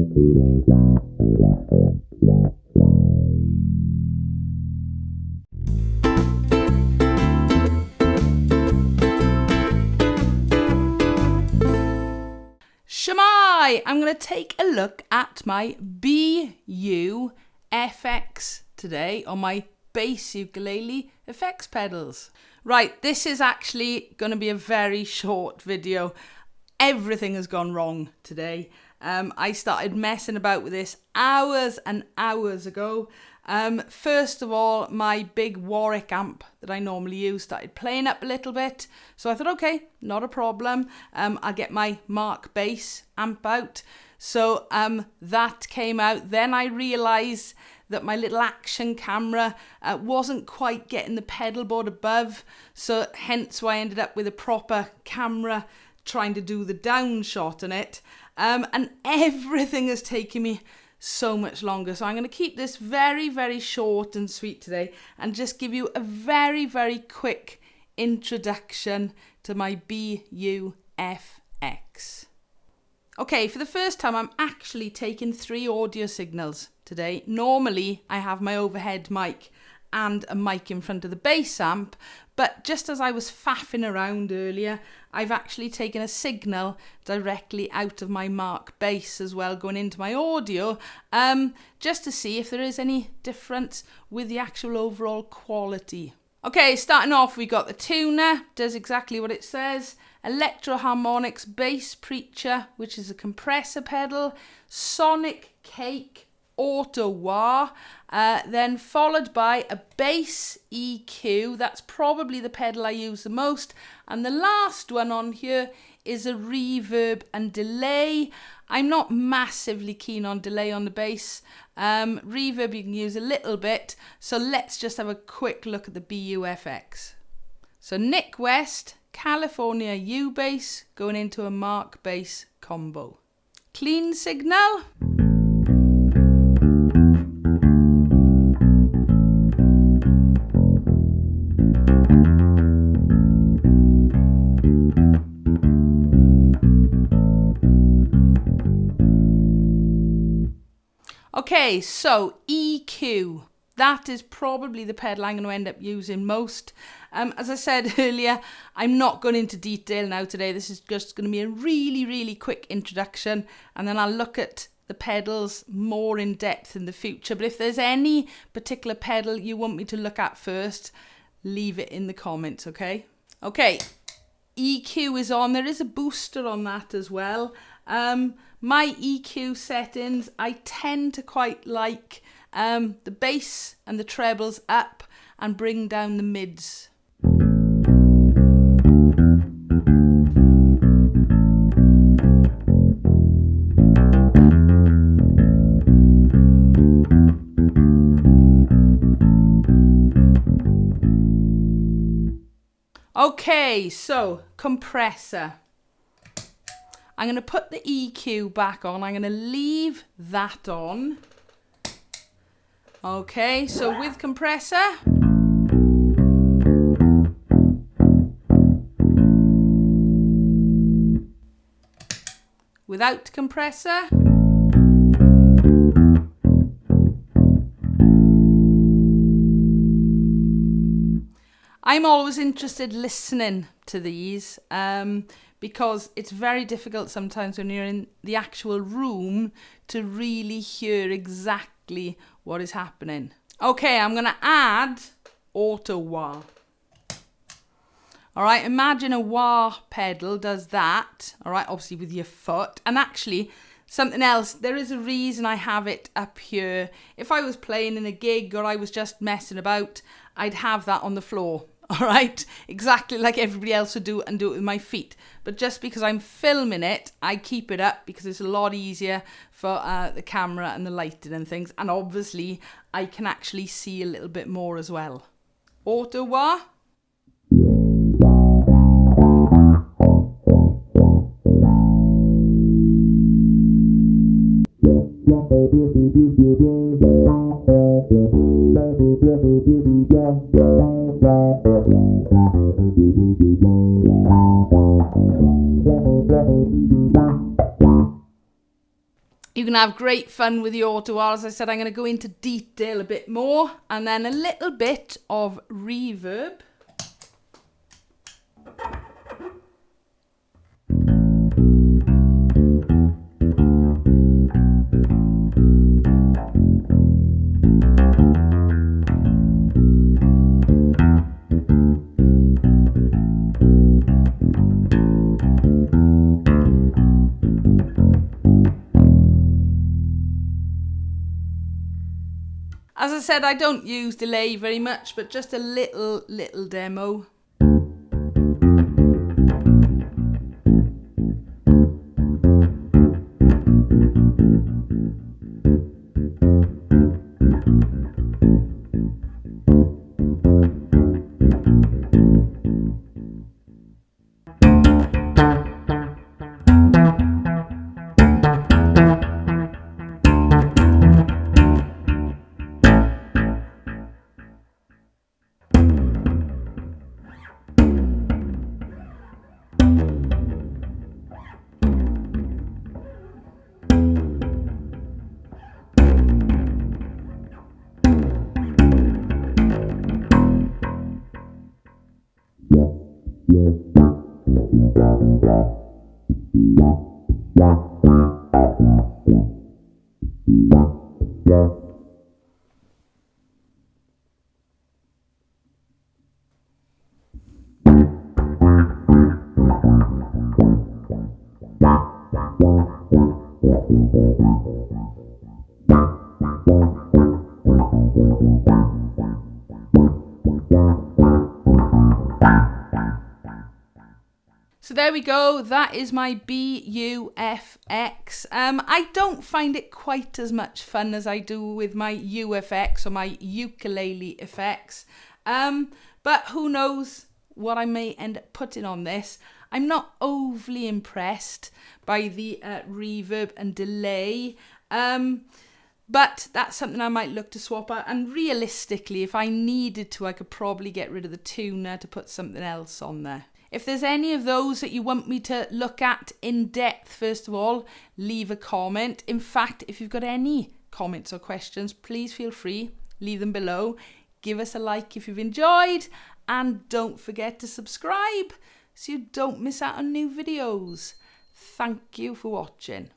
Shemai! I'm going to take a look at my BUFX today on my bass ukulele effects pedals. Right, this is actually going to be a very short video. Everything has gone wrong today. I started messing about with this hours and hours ago. First of all, my big Warwick amp that I normally use started playing up a little bit. So I thought, okay, not a problem. I'll get my MarkBass amp out. So that came out. Then I realised that my little action camera wasn't quite getting the pedalboard above. So hence why I ended up with a proper camera trying to do the down shot on it. And everything has taken me so much longer. So I'm going to keep this very, very short and sweet today and just give you a very, very quick introduction to my BUFX. Okay, for the first time, I'm actually taking 3 audio signals today. Normally, I have my overhead mic and a mic in front of the bass amp, but just as I was faffing around earlier, I've actually taken a signal directly out of my MarkBass as well, going into my audio, just to see if there is any difference with the actual overall quality. Okay, starting off, we got the tuner, does exactly what it says. ELECTRO HARMONIX bass preacher, which is a compressor pedal. SONICAKE auto wah, then followed by a bass EQ. That's probably the pedal I use the most. And the last one on here is a reverb and delay. I'm not massively keen on delay on the bass. Reverb you can use a little bit. So let's just have a quick look at the BUFX. So Nik West California U-Bass going into a MarkBass combo. Clean signal. Okay, so EQ. That is probably the pedal I'm going to end up using most. As I said earlier, I'm not going into detail now today. This is just going to be a really, really quick introduction. And then I'll look at the pedals more in depth in the future. But if there's any particular pedal you want me to look at first, leave it in the comments, okay? Okay, EQ is on. There is a booster on that as well. My EQ settings, I tend to quite like the bass and the trebles up and bring down the mids. Okay, so compressor. I'm going to put the EQ back on. I'm going to leave that on. Okay, so with compressor. Without compressor. I'm always interested listening to these because it's very difficult sometimes when you're in the actual room to really hear exactly what is happening. Okay, I'm going to add auto wah. All right, imagine a wah pedal does that. All right, obviously with your foot. And actually, something else, there is a reason I have it up here. If I was playing in a gig or I was just messing about, I'd have that on the floor. All right, exactly like everybody else would do and do it with my feet. But just because I'm filming it, I keep it up because it's a lot easier for the camera and the lighting and things. And obviously, I can actually see a little bit more as well. Auto wah. You can have great fun with the auto. As I said, I'm going to go into detail a bit more, and then a little bit of reverb. As I said, I don't use delay very much, but just a little demo. So there we go, that is my BUFX. I don't find it quite as much fun as I do with my UFX or my ukulele effects. But who knows what I may end up putting on this. I'm not overly impressed by the reverb and delay. But that's something I might look to swap out. And realistically, if I needed to, I could probably get rid of the tuner to put something else on there. If there's any of those that you want me to look at in depth, first of all, leave a comment. In fact, if you've got any comments or questions, please feel free, leave them below. Give us a like if you've enjoyed, and don't forget to subscribe so you don't miss out on new videos. Thank you for watching.